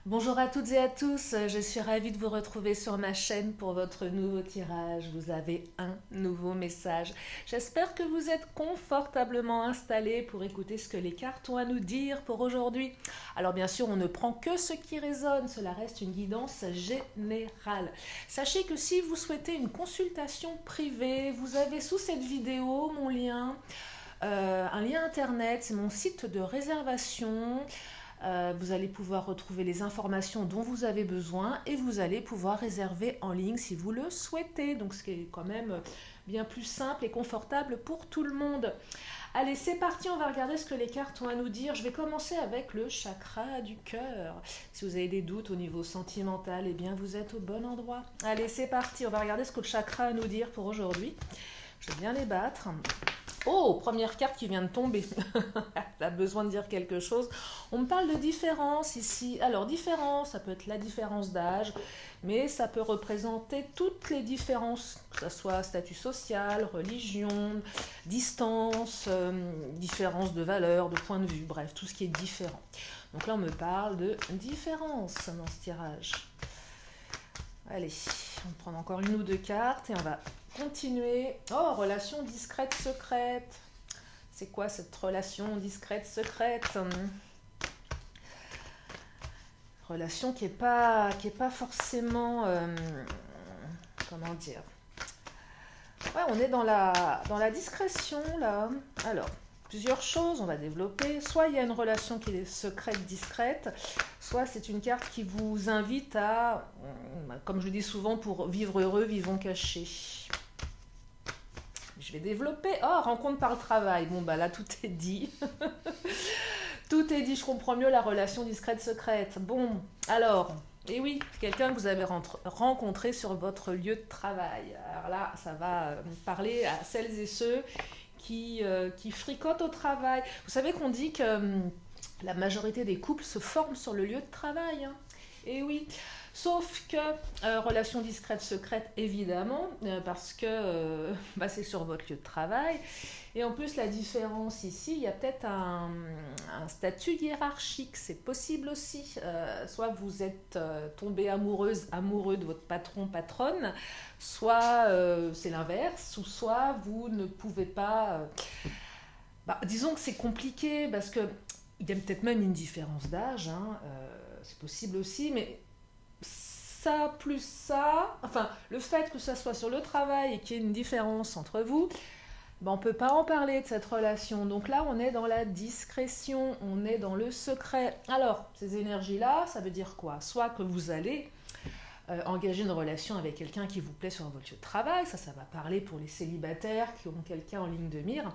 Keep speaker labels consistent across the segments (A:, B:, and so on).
A: Bonjour à toutes et à tous, je suis ravie de vous retrouver sur ma chaîne pour votre nouveau tirage. Vous avez un nouveau message. J'espère que vous êtes confortablement installés pour écouter ce que les cartes ont à nous dire pour aujourd'hui. Alors bien sûr, on ne prend que ce qui résonne, cela reste une guidance générale. Sachez que si vous souhaitez une consultation privée, vous avez sous cette vidéo mon lien, un lien internet, c'est mon site de réservation. Vous allez pouvoir retrouver les informations dont vous avez besoin et vous allez pouvoir réserver en ligne si vous le souhaitez. Donc ce qui est quand même bien plus simple et confortable pour tout le monde. Allez, c'est parti, on va regarder ce que les cartes ont à nous dire. Je vais commencer avec le chakra du cœur. Si vous avez des doutes au niveau sentimental, eh bien vous êtes au bon endroit. Allez, c'est parti, on va regarder ce que le chakra a à nous dire pour aujourd'hui. Je vais bien les battre. Oh, première carte qui vient de tomber. Elle a besoin de dire quelque chose. On me parle de différence ici. Alors, différence, ça peut être la différence d'âge, mais ça peut représenter toutes les différences, que ce soit statut social, religion, distance, différence de valeur, de point de vue, bref, tout ce qui est différent. Donc là, on me parle de différence dans ce tirage. Allez, on va prendre encore une ou deux cartes et on va continuer. Oh, relation discrète, secrète. C'est quoi cette relation discrète, secrète? Relation qui est pas forcément... comment dire? Ouais, on est dans la discrétion, là. Alors, plusieurs choses, on va développer. Soit il y a une relation qui est secrète, discrète, soit c'est une carte qui vous invite à, comme je le dis souvent, pour vivre heureux, vivons cachés. Je vais développer. Oh, rencontre par le travail. Bon, bah là, tout est dit. Tout est dit, je comprends mieux la relation discrète-secrète. Bon, alors, et oui, quelqu'un que vous avez rencontré sur votre lieu de travail. Alors là, ça va parler à celles et ceux qui fricotent au travail. Vous savez qu'on dit que la majorité des couples se forment sur le lieu de travail. Hein. Et oui, sauf que relation discrète secrète évidemment parce que bah, c'est sur votre lieu de travail et en plus la différence ici il y a peut-être un statut hiérarchique, c'est possible aussi, soit vous êtes tombé amoureux de votre patron patronne, soit c'est l'inverse, ou soit vous ne pouvez pas bah, disons que c'est compliqué parce que il y a peut-être même une différence d'âge, hein, c'est possible aussi, mais ça plus ça, enfin le fait que ça soit sur le travail et qu'il y ait une différence entre vous, ben, on ne peut pas en parler de cette relation. Donc là, on est dans la discrétion, on est dans le secret. Alors, ces énergies-là, ça veut dire quoi? Soit que vous allez engager une relation avec quelqu'un qui vous plaît sur votre lieu de travail, ça va parler pour les célibataires qui ont quelqu'un en ligne de mire.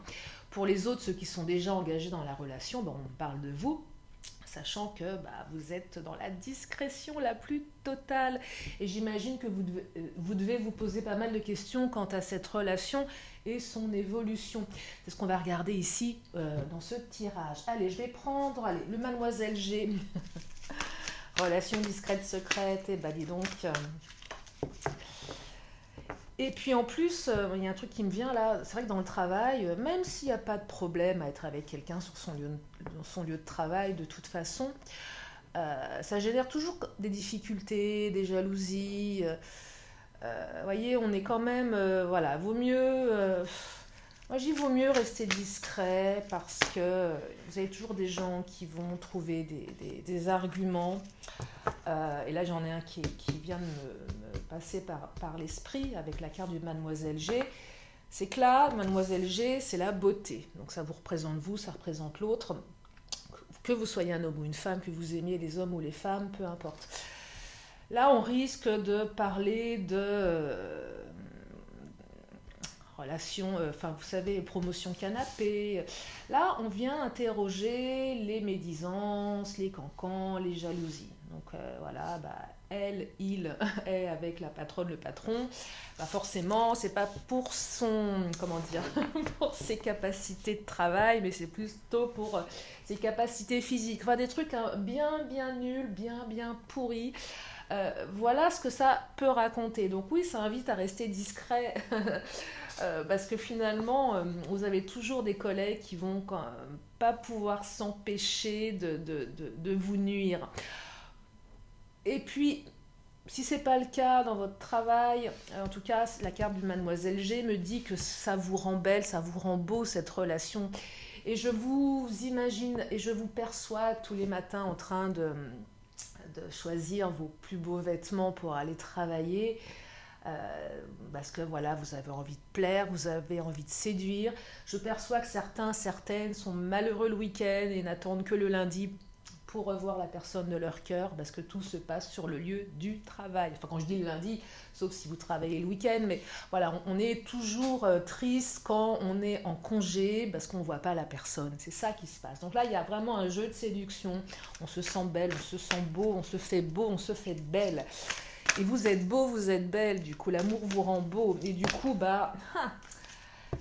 A: Pour les autres, ceux qui sont déjà engagés dans la relation, ben, on parle de vous, sachant que bah, vous êtes dans la discrétion la plus totale. Et j'imagine que vous devez vous poser pas mal de questions quant à cette relation et son évolution. C'est ce qu'on va regarder ici dans ce tirage. Allez, je vais prendre le Mademoiselle G. Relation discrète, secrète, et bah dis donc... Et puis en plus, il y a un truc qui me vient là, c'est vrai que dans le travail, même s'il n'y a pas de problème à être avec quelqu'un sur son lieu de travail, de toute façon, ça génère toujours des difficultés, des jalousies. Voyez, on est quand même, voilà, vaut mieux, moi j'y vaut mieux rester discret parce que vous avez toujours des gens qui vont trouver des arguments. Et là j'en ai un qui vient de me passer par l'esprit avec la carte du Mademoiselle G. C'est que là, Mademoiselle G, c'est la beauté. Donc ça vous représente vous, ça représente l'autre. Que vous soyez un homme ou une femme, que vous aimiez les hommes ou les femmes, peu importe. Là, on risque de parler de relations, enfin vous savez, promotion canapé. Là, on vient interroger les médisances, les cancans, les jalousies. Donc voilà, bah, elle, il est avec la patronne, le patron. Bah forcément, c'est pas pour son, comment dire, pour ses capacités de travail, mais c'est plutôt pour ses capacités physiques. Enfin, des trucs hein, bien nuls, bien pourris. Voilà ce que ça peut raconter. Donc oui, ça invite à rester discret parce que finalement, vous avez toujours des collègues qui vont pas pouvoir s'empêcher de vous nuire. Et puis, si ce n'est pas le cas dans votre travail, en tout cas, la carte du Mademoiselle G me dit que ça vous rend belle, ça vous rend beau cette relation. Et je vous imagine et je vous perçois tous les matins en train de choisir vos plus beaux vêtements pour aller travailler. Parce que voilà, vous avez envie de plaire, vous avez envie de séduire. Je perçois que certaines sont malheureux le week-end et n'attendent que le lundi pour revoir la personne de leur cœur, parce que tout se passe sur le lieu du travail. Enfin, quand je dis le lundi, sauf si vous travaillez le week-end, mais voilà, on est toujours triste quand on est en congé, parce qu'on ne voit pas la personne. C'est ça qui se passe. Donc là, il y a vraiment un jeu de séduction. On se sent belle, on se sent beau, on se fait belle. Et vous êtes beau, vous êtes belle, du coup, l'amour vous rend beau. Et du coup,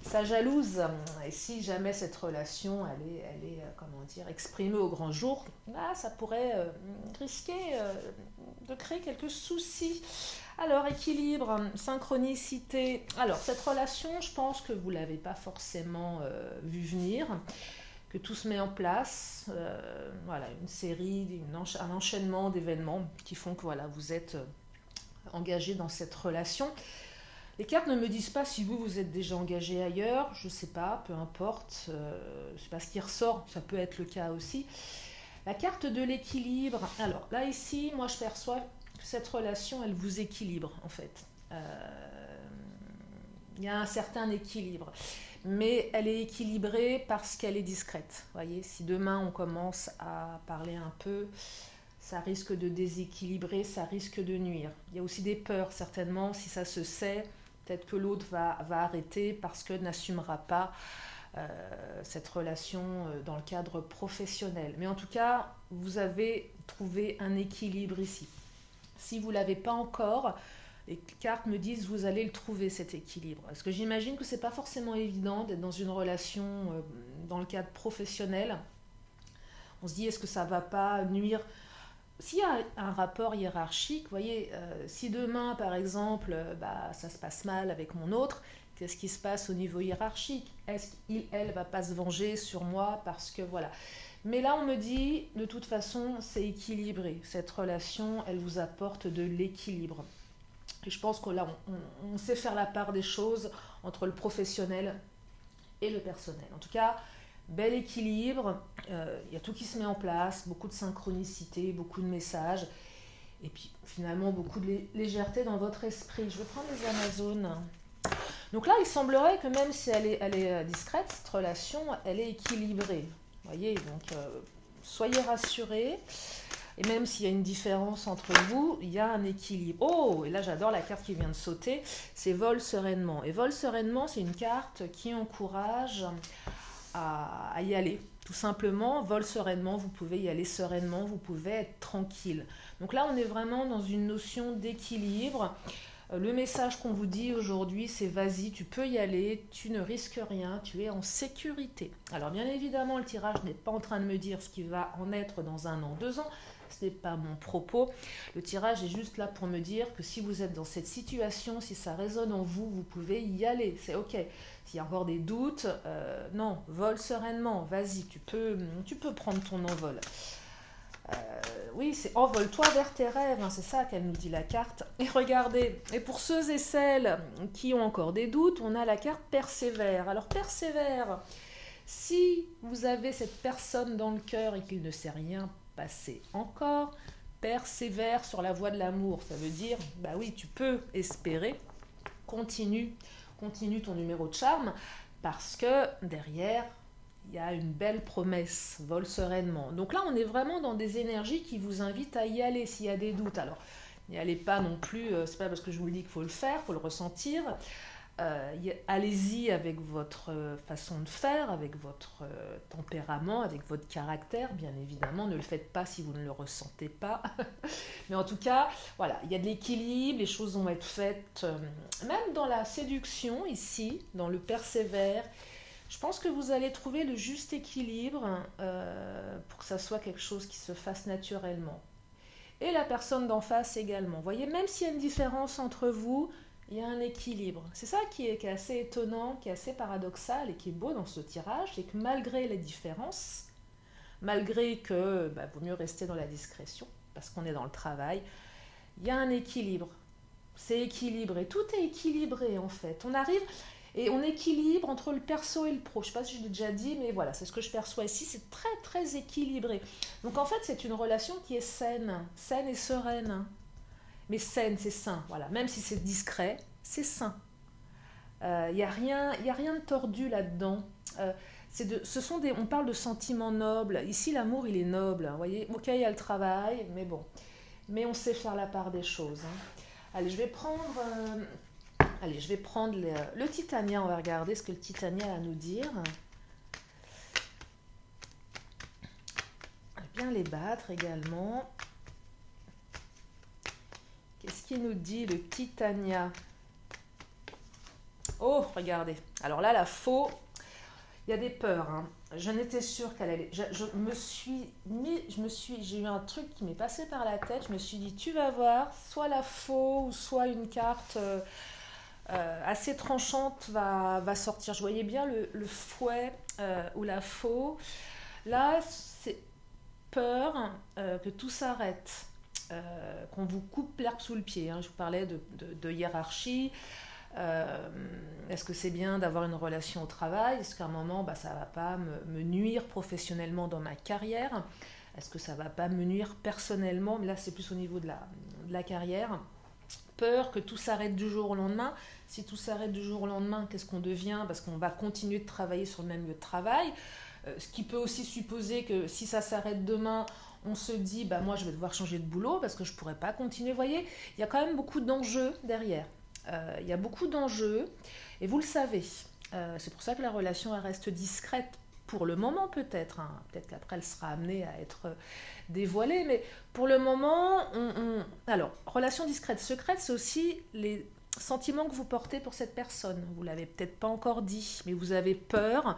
A: ça jalouse. Et si jamais cette relation, elle est comment dire, exprimée au grand jour, ça pourrait risquer de créer quelques soucis. Alors, équilibre, synchronicité. Alors, cette relation, je pense que vous ne l'avez pas forcément vu venir, que tout se met en place. Voilà, une série, un enchaînement d'événements qui font que voilà, vous êtes engagé dans cette relation. Les cartes ne me disent pas si vous êtes déjà engagé ailleurs, je ne sais pas, peu importe, c'est pas ce qui ressort, ça peut être le cas aussi. La carte de l'équilibre, alors là ici, moi je perçois que cette relation, elle vous équilibre en fait. Il y a un certain équilibre, mais elle est équilibrée parce qu'elle est discrète. Vous voyez, si demain on commence à parler un peu, ça risque de déséquilibrer, ça risque de nuire. Il y a aussi des peurs, certainement, si ça se sait, peut-être que l'autre va arrêter parce que n'assumera pas cette relation dans le cadre professionnel. Mais en tout cas, vous avez trouvé un équilibre ici. Si vous ne l'avez pas encore, les cartes me disent que vous allez le trouver, cet équilibre. Parce que j'imagine que ce n'est pas forcément évident d'être dans une relation dans le cadre professionnel. On se dit, est-ce que ça ne va pas nuire ? S'il y a un rapport hiérarchique, vous voyez, si demain, par exemple, ça se passe mal avec mon autre, qu'est-ce qui se passe au niveau hiérarchique? Est-ce elle va pas se venger sur moi parce que voilà. Mais là, on me dit, de toute façon, c'est équilibré. Cette relation, elle vous apporte de l'équilibre. Et je pense que là, on sait faire la part des choses entre le professionnel et le personnel. En tout cas, bel équilibre, il y a tout qui se met en place, beaucoup de synchronicité, beaucoup de messages, et puis finalement beaucoup de légèreté dans votre esprit. Je vais prendre les Amazones. Donc là, il semblerait que même si elle est discrète, cette relation, elle est équilibrée. Vous voyez, donc soyez rassurés, et même s'il y a une différence entre vous, il y a un équilibre. Oh, et là j'adore la carte qui vient de sauter, c'est Vole sereinement. Et Vole sereinement, c'est une carte qui encourage à y aller. Tout simplement, vole sereinement, vous pouvez y aller sereinement, vous pouvez être tranquille. Donc là, on est vraiment dans une notion d'équilibre. Le message qu'on vous dit aujourd'hui, c'est vas-y, tu peux y aller, tu ne risques rien, tu es en sécurité. Alors bien évidemment, le tirage n'est pas en train de me dire ce qui va en être dans 1 an, 2 ans. Ce n'est pas mon propos. Le tirage est juste là pour me dire que si vous êtes dans cette situation, si ça résonne en vous, vous pouvez y aller. C'est ok. S'il y a encore des doutes, non, vole sereinement. Vas-y, tu peux prendre ton envol. Oui, c'est envole-toi vers tes rêves. Hein, c'est ça qu'elle nous dit la carte. Et regardez, et pour ceux et celles qui ont encore des doutes, on a la carte persévère. Alors persévère. Si vous avez cette personne dans le cœur et qu'il ne s'est rien passé encore, persévère sur la voie de l'amour. Ça veut dire, bah oui, tu peux espérer, continue ton numéro de charme, parce que derrière, il y a une belle promesse, vole sereinement. Donc là, on est vraiment dans des énergies qui vous invitent à y aller s'il y a des doutes. Alors, n'y allez pas non plus, c'est pas parce que je vous le dis qu'il faut le faire, il faut le ressentir. Allez-y avec votre façon de faire, avec votre tempérament, avec votre caractère, bien évidemment, ne le faites pas si vous ne le ressentez pas, mais en tout cas, voilà, il y a de l'équilibre, les choses vont être faites, même dans la séduction ici, dans le persévère, je pense que vous allez trouver le juste équilibre pour que ça soit quelque chose qui se fasse naturellement. Et la personne d'en face également, vous voyez, même s'il y a une différence entre vous, il y a un équilibre. C'est ça qui est assez étonnant, qui est assez paradoxal et qui est beau dans ce tirage, c'est que malgré les différences, malgré que vaut mieux rester dans la discrétion, parce qu'on est dans le travail, il y a un équilibre. C'est équilibré, tout est équilibré en fait. On arrive et on équilibre entre le perso et le pro. Je ne sais pas si je l'ai déjà dit, mais voilà, c'est ce que je perçois ici, c'est très très équilibré. Donc en fait, c'est une relation qui est saine et sereine. Mais saine, c'est sain, voilà. Même si c'est discret, c'est sain. Il n'y a rien de tordu là-dedans. On parle de sentiments nobles. Ici, l'amour, il est noble. Vous voyez, ok, il y a le travail, mais bon. Mais on sait faire la part des choses. Allez, je vais prendre le Titania. On va regarder ce que le Titania a à nous dire. On va bien les battre également. Qu'est-ce qu'il nous dit, le Titania? Oh, regardez. Alors là, la faux, il y a des peurs. Hein. Je n'étais sûre qu'elle allait... J'ai eu un truc qui m'est passé par la tête. Je me suis dit, tu vas voir, soit la faux ou soit une carte assez tranchante va sortir. Je voyais bien le fouet ou la faux. Là, c'est peur que tout s'arrête. Qu'on vous coupe l'herbe sous le pied. Hein. Je vous parlais de hiérarchie. Est-ce que c'est bien d'avoir une relation au travail? Est-ce qu'à un moment, ça ne va pas me nuire professionnellement dans ma carrière? Est-ce que ça ne va pas me nuire personnellement? Mais là, c'est plus au niveau de la carrière. Peur que tout s'arrête du jour au lendemain. Si tout s'arrête du jour au lendemain, qu'est-ce qu'on devient? Parce qu'on va continuer de travailler sur le même lieu de travail. Ce qui peut aussi supposer que si ça s'arrête demain, on se dit, moi je vais devoir changer de boulot parce que je ne pourrai pas continuer. Vous voyez, il y a quand même beaucoup d'enjeux derrière. Il y a beaucoup d'enjeux et vous le savez. C'est pour ça que la relation elle reste discrète pour le moment peut-être. Hein. Peut-être qu'après elle sera amenée à être dévoilée. Mais pour le moment, alors, relation discrète, secrète, c'est aussi les sentiments que vous portez pour cette personne. Vous ne l'avez peut-être pas encore dit, mais vous avez peur.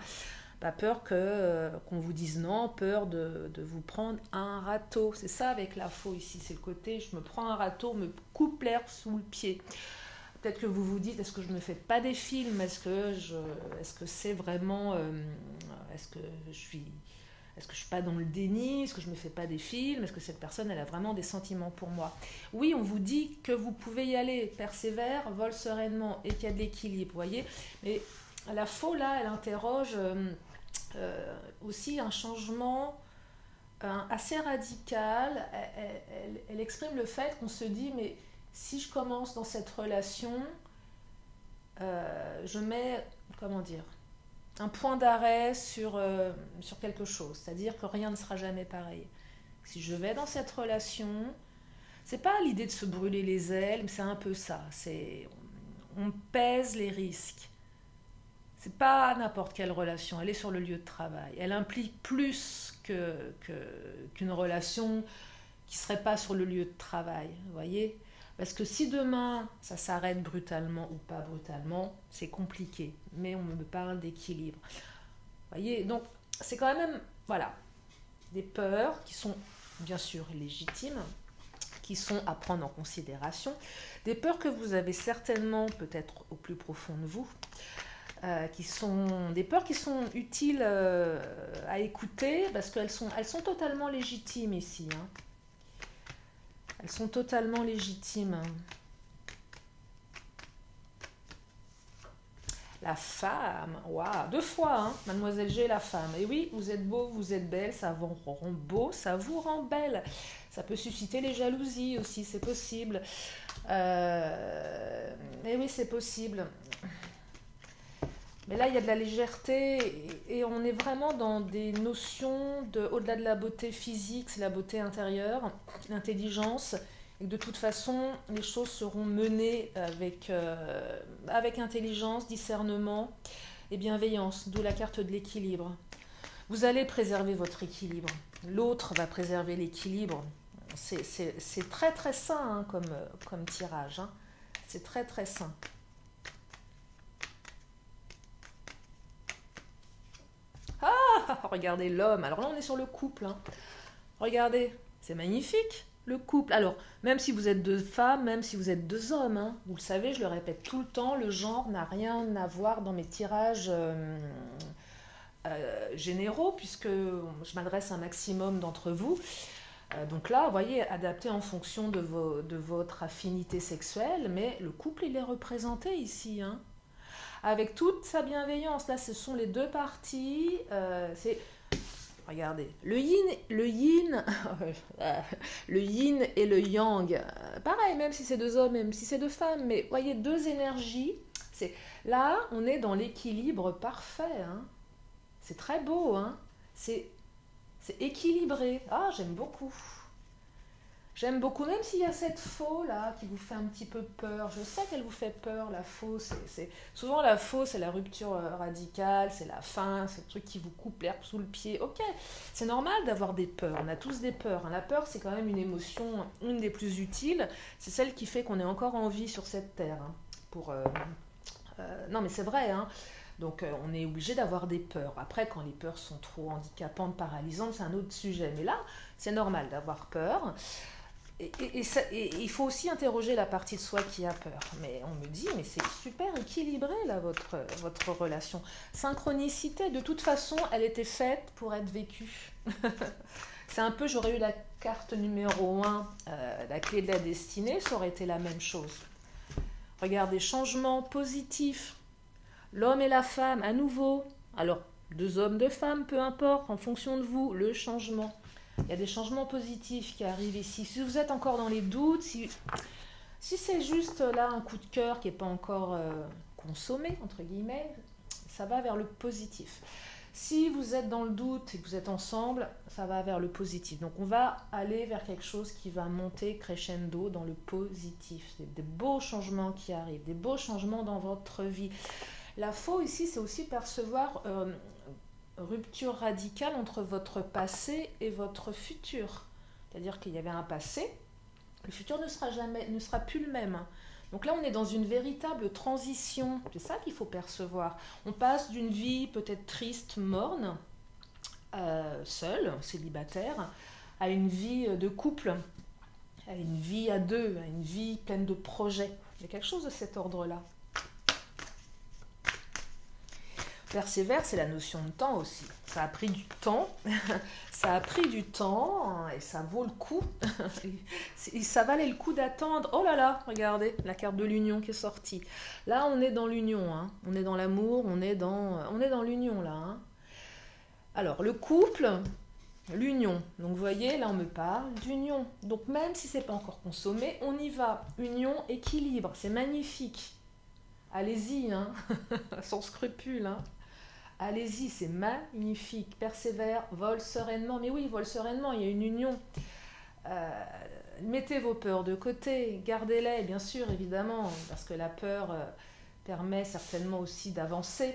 A: Peur qu'on vous dise non, peur de vous prendre un râteau. C'est ça avec la faux ici, c'est le côté je me prends un râteau, me coupe l'herbe sous le pied. Peut-être que vous vous dites, est-ce que je ne me fais pas des films? Est-ce que c'est vraiment... est-ce que je suis pas dans le déni? Est-ce que je ne me fais pas des films? Est-ce que cette personne, elle a vraiment des sentiments pour moi? Oui, on vous dit que vous pouvez y aller, persévère, vole sereinement et qu'il y a de l'équilibre, vous voyez. Mais la faux, là, elle interroge... aussi un changement assez radical. Elle exprime le fait qu'on se dit, mais si je commence dans cette relation, je mets, comment dire, un point d'arrêt sur quelque chose. C'est-à-dire que rien ne sera jamais pareil. Si je vais dans cette relation, c'est pas l'idée de se brûler les ailes, mais c'est un peu ça. On pèse les risques. C'est pas n'importe quelle relation, elle est sur le lieu de travail. Elle implique plus qu'une relation qui ne serait pas sur le lieu de travail, vous voyez? Parce que si demain, ça s'arrête brutalement ou pas brutalement, c'est compliqué. Mais on me parle d'équilibre. Vous voyez? Donc, c'est quand même, voilà, des peurs qui sont bien sûr légitimes, qui sont à prendre en considération. Des peurs que vous avez certainement, peut-être au plus profond de vous, qui sont des peurs qui sont utiles à écouter parce qu'elles sont totalement légitimes ici. Hein. Elles sont totalement légitimes. La femme, waouh, 2 fois, hein, Mademoiselle G, la femme. Et oui, vous êtes beau, vous êtes belle, ça vous rend beau, ça vous rend belle. Ça peut susciter les jalousies aussi, c'est possible. Et oui, c'est possible. Mais là, il y a de la légèreté et on est vraiment dans des notions au-delà de la beauté physique, c'est la beauté intérieure, l'intelligence. Et de toute façon, les choses seront menées avec intelligence, discernement et bienveillance, d'où la carte de l'équilibre. Vous allez préserver votre équilibre. L'autre va préserver l'équilibre. C'est très très sain hein, comme tirage. Hein. C'est très très sain. Regardez l'homme. Alors là, on est sur le couple. Hein. Regardez, c'est magnifique, le couple. Alors, même si vous êtes 2 femmes, même si vous êtes 2 hommes, hein, vous le savez, je le répète tout le temps, le genre n'a rien à voir dans mes tirages généraux, puisque je m'adresse à un maximum d'entre vous. Donc là, vous voyez, adapté en fonction de votre affinité sexuelle, mais le couple, il est représenté ici, hein, avec toute sa bienveillance. Là, ce sont les deux parties. Regardez, le yin et le yang. Pareil, même si c'est deux hommes, même si c'est deux femmes, mais voyez, deux énergies. Là, on est dans l'équilibre parfait, hein. C'est très beau, hein. C'est équilibré. Ah, j'aime beaucoup. J'aime beaucoup, même s'il y a cette faux là qui vous fait un petit peu peur. Je sais qu'elle vous fait peur, la faux. Souvent la faux, c'est la rupture radicale, c'est la fin, c'est le truc qui vous coupe l'herbe sous le pied. Ok, c'est normal d'avoir des peurs, on a tous des peurs, hein. La peur, c'est quand même une émotion, une des plus utiles. C'est celle qui fait qu'on est encore en vie sur cette terre, hein. Non mais c'est vrai, hein. Donc on est obligé d'avoir des peurs. Après, quand les peurs sont trop handicapantes, paralysantes, c'est un autre sujet. Mais là, c'est normal d'avoir peur. Et il faut aussi interroger la partie de soi qui a peur. Mais on me dit, mais c'est super équilibré là, votre relation. Synchronicité, de toute façon, elle était faite pour être vécue. C'est un peu, j'aurais eu la carte numéro 1, la clé de la destinée, ça aurait été la même chose. Regardez, changement positif. L'homme et la femme, à nouveau. Alors, deux hommes, deux femmes, peu importe, en fonction de vous, le changement. Il y a des changements positifs qui arrivent ici. Si vous êtes encore dans les doutes, si c'est juste là un coup de cœur qui n'est pas encore consommé, entre guillemets, ça va vers le positif. Si vous êtes dans le doute et que vous êtes ensemble, ça va vers le positif. Donc on va aller vers quelque chose qui va monter crescendo dans le positif. C'est des beaux changements qui arrivent, des beaux changements dans votre vie. La faux ici, c'est aussi percevoir rupture radicale entre votre passé et votre futur. C'est-à-dire qu'il y avait un passé, le futur ne sera plus le même. Donc là, on est dans une véritable transition. C'est ça qu'il faut percevoir. On passe d'une vie peut-être triste, morne, seule, célibataire, à une vie de couple, à une vie à deux, à une vie pleine de projets. Il y a quelque chose de cet ordre-là. Persévère, c'est la notion de temps aussi. Ça a pris du temps, ça a pris du temps et ça vaut le coup. Ça valait le coup d'attendre. Oh là là, regardez, la carte de l'union qui est sortie. Là, on est dans l'union, hein. On est dans l'amour, on est dans l'union là, hein. Alors, le couple, l'union. Donc, vous voyez, là, on me parle d'union. Donc, même si c'est pas encore consommé, on y va. Union, équilibre, c'est magnifique. Allez-y, hein. Sans scrupule, hein. Allez-y, c'est magnifique. Persévère, vole sereinement. Mais oui, vole sereinement, il y a une union. Mettez vos peurs de côté, gardez-les, bien sûr, évidemment, parce que la peur permet certainement aussi d'avancer,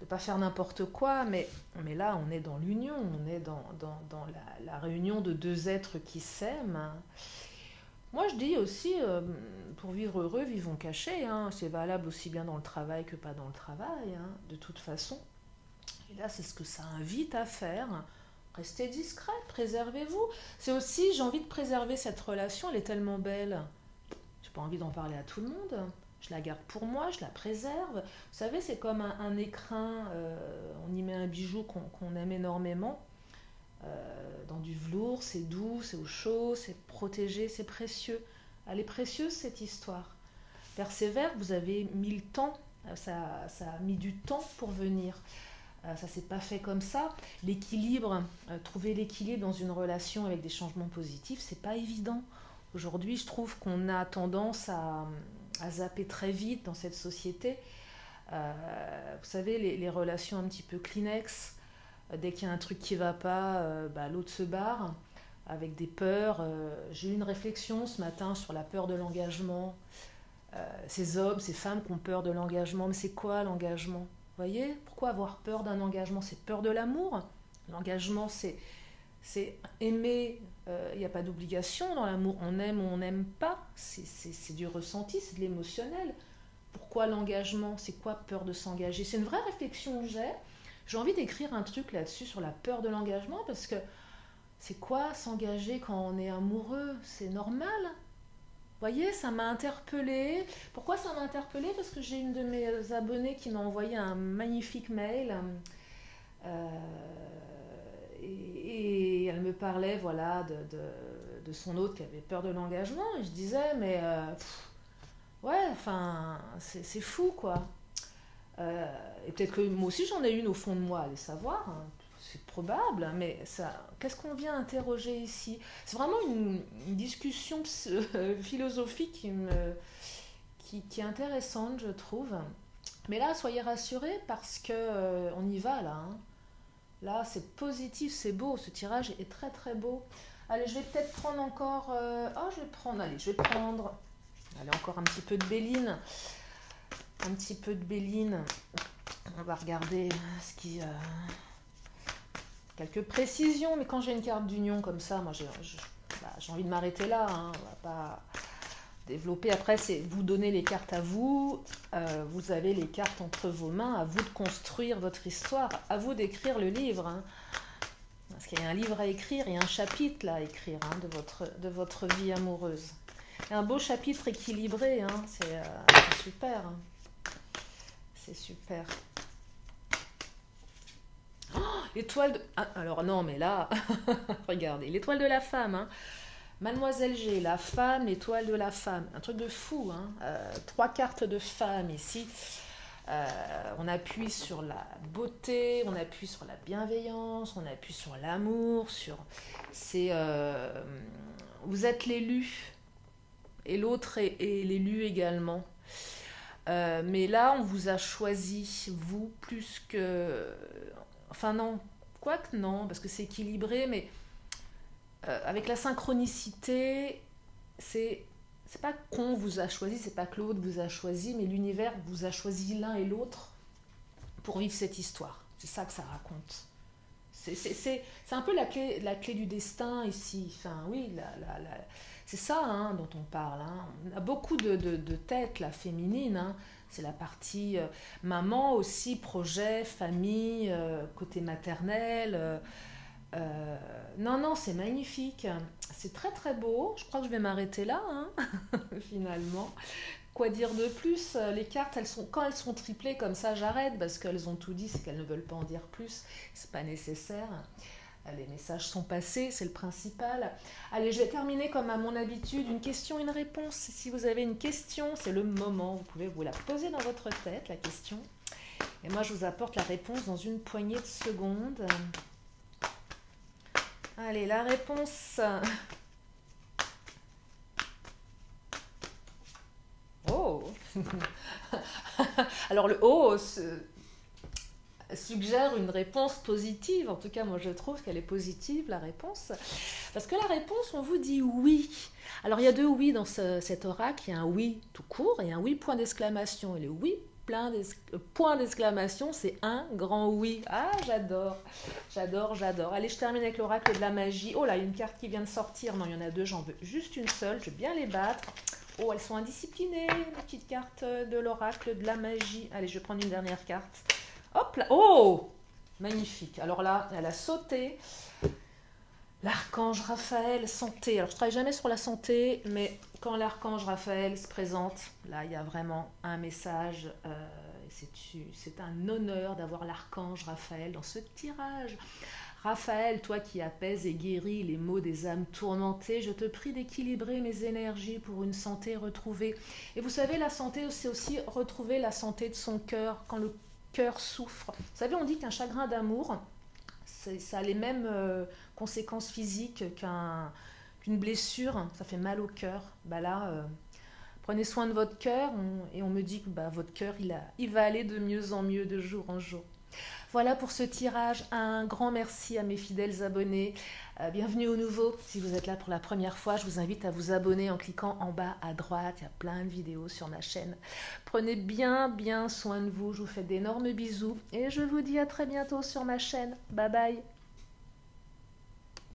A: de ne pas faire n'importe quoi, mais là, on est dans l'union, on est dans la réunion de deux êtres qui s'aiment. Moi, je dis aussi, pour vivre heureux, vivons cachés, hein. C'est valable aussi bien dans le travail que pas dans le travail, hein, de toute façon. Et là, c'est ce que ça invite à faire. Restez discret, préservez-vous. C'est aussi, j'ai envie de préserver cette relation, elle est tellement belle. J'ai pas envie d'en parler à tout le monde. Je la garde pour moi, je la préserve. Vous savez, c'est comme un écrin, on y met un bijou qu'on aime énormément. Dans du velours, c'est doux, c'est au chaud, c'est protégé, c'est précieux. Elle est précieuse cette histoire. Persévère, vous avez mis le temps, ça a mis du temps pour venir. Ça s'est pas fait comme ça. L'équilibre, trouver l'équilibre dans une relation avec des changements positifs, c'est pas évident. Aujourd'hui, je trouve qu'on a tendance à zapper très vite dans cette société. Vous savez, les relations un petit peu Kleenex, dès qu'il y a un truc qui va pas, l'autre se barre avec des peurs. J'ai eu une réflexion ce matin sur la peur de l'engagement. Ces hommes, ces femmes qui ont peur de l'engagement. Mais c'est quoi l'engagement ? Vous voyez, pourquoi avoir peur d'un engagement? C'est peur de l'amour. L'engagement, c'est aimer. Il n'y a pas d'obligation dans l'amour. On aime ou on n'aime pas. C'est du ressenti, c'est de l'émotionnel. Pourquoi l'engagement? C'est quoi peur de s'engager? C'est une vraie réflexion que j'ai. J'ai envie d'écrire un truc là-dessus sur la peur de l'engagement parce que c'est quoi s'engager quand on est amoureux? C'est normal. Vous voyez, ça m'a interpellée. Pourquoi ça m'a interpellée? Parce que j'ai une de mes abonnées qui m'a envoyé un magnifique mail. et elle me parlait, voilà, de son autre qui avait peur de l'engagement. Et je disais, mais ouais, enfin, c'est fou, quoi. Et peut-être que moi aussi j'en ai une au fond de moi, allez savoir, hein. C'est probable, mais ça, qu'est-ce qu'on vient interroger ici? C'est vraiment une discussion philosophique qui est intéressante, je trouve. Mais là, soyez rassurés parce que on y va là, hein. Là, c'est positif, c'est beau. Ce tirage est très très beau. Allez, je vais peut-être prendre encore. Oh, je vais prendre. Allez, je vais prendre. Allez, encore un petit peu de Béline. Un petit peu de Béline. On va regarder ce qui. Quelques précisions, mais quand j'ai une carte d'union comme ça, moi j'ai envie de m'arrêter là, hein. On va pas développer. Après, c'est vous donner les cartes à vous, vous avez les cartes entre vos mains, à vous de construire votre histoire, à vous d'écrire le livre, hein. Parce qu'il y a un livre à écrire et un chapitre là à écrire, hein, de votre vie amoureuse. Et un beau chapitre équilibré, hein, c'est super, hein. C'est super. L'étoile de... Ah, alors non, mais là, regardez, l'étoile de la femme, hein. Mademoiselle G, la femme, l'étoile de la femme. Un truc de fou, hein. 3 cartes de femme ici. On appuie sur la beauté, on appuie sur la bienveillance, on appuie sur l'amour, sur... vous êtes l'élu, et l'autre est l'élu également. Mais là, on vous a choisi, vous, plus que... Enfin non, quoique non, parce que c'est équilibré, mais avec la synchronicité, c'est pas qu'on vous a choisi, c'est pas que l'autre vous a choisi, mais l'univers vous a choisi l'un et l'autre pour vivre cette histoire. C'est ça que ça raconte. C'est un peu la clé du destin ici. Enfin oui, c'est ça, hein, dont on parle, hein. On a beaucoup de têtes là, féminines, hein. C'est la partie maman aussi, projet, famille, côté maternel. Non, c'est magnifique. C'est très très beau. Je crois que je vais m'arrêter là, hein, finalement. Quoi dire de plus? Les cartes, quand elles sont triplées comme ça, j'arrête parce qu'elles ont tout dit, c'est qu'elles ne veulent pas en dire plus. C'est pas nécessaire. Les messages sont passés, c'est le principal. Allez, je vais terminer comme à mon habitude, une question, une réponse. Si vous avez une question, c'est le moment. Vous pouvez vous la poser dans votre tête, la question. Et moi, je vous apporte la réponse dans une poignée de secondes. Allez, la réponse. Oh. Alors, le oh suggère une réponse positive. En tout cas, moi, je trouve qu'elle est positive, la réponse. Parce que la réponse, on vous dit oui. Alors, il y a 2 oui dans cet oracle. Il y a un oui tout court et un oui point d'exclamation. Et le oui point d'exclamation, c'est un grand oui. Ah, j'adore. Allez, je termine avec l'oracle de la magie. Oh là, il y a une carte qui vient de sortir. Non, il y en a 2, j'en veux juste une seule. Je vais bien les battre. Oh, elles sont indisciplinées, les petites cartes de l'oracle de la magie. Allez, je vais prendre une dernière carte. Hop là. Oh, magnifique. Alors là, elle a sauté. L'archange Raphaël, santé. Alors, je ne travaille jamais sur la santé, mais quand l'archange Raphaël se présente, là, il y a vraiment un message. C'est un honneur d'avoir l'archange Raphaël dans ce tirage. Raphaël, toi qui apaises et guéris les maux des âmes tourmentées, je te prie d'équilibrer mes énergies pour une santé retrouvée. Et vous savez, la santé, c'est aussi retrouver la santé de son cœur, quand le cœur souffre. Vous savez, on dit qu'un chagrin d'amour, ça a les mêmes conséquences physiques qu'une blessure, ça fait mal au cœur. Bah là, prenez soin de votre cœur et on me dit que votre cœur, il va aller de mieux en mieux, de jour en jour. Voilà pour ce tirage. Un grand merci à mes fidèles abonnés. Bienvenue aux nouveaux. Si vous êtes là pour la première fois, je vous invite à vous abonner en cliquant en bas à droite. Il y a plein de vidéos sur ma chaîne. Prenez bien soin de vous. Je vous fais d'énormes bisous et je vous dis à très bientôt sur ma chaîne. Bye bye.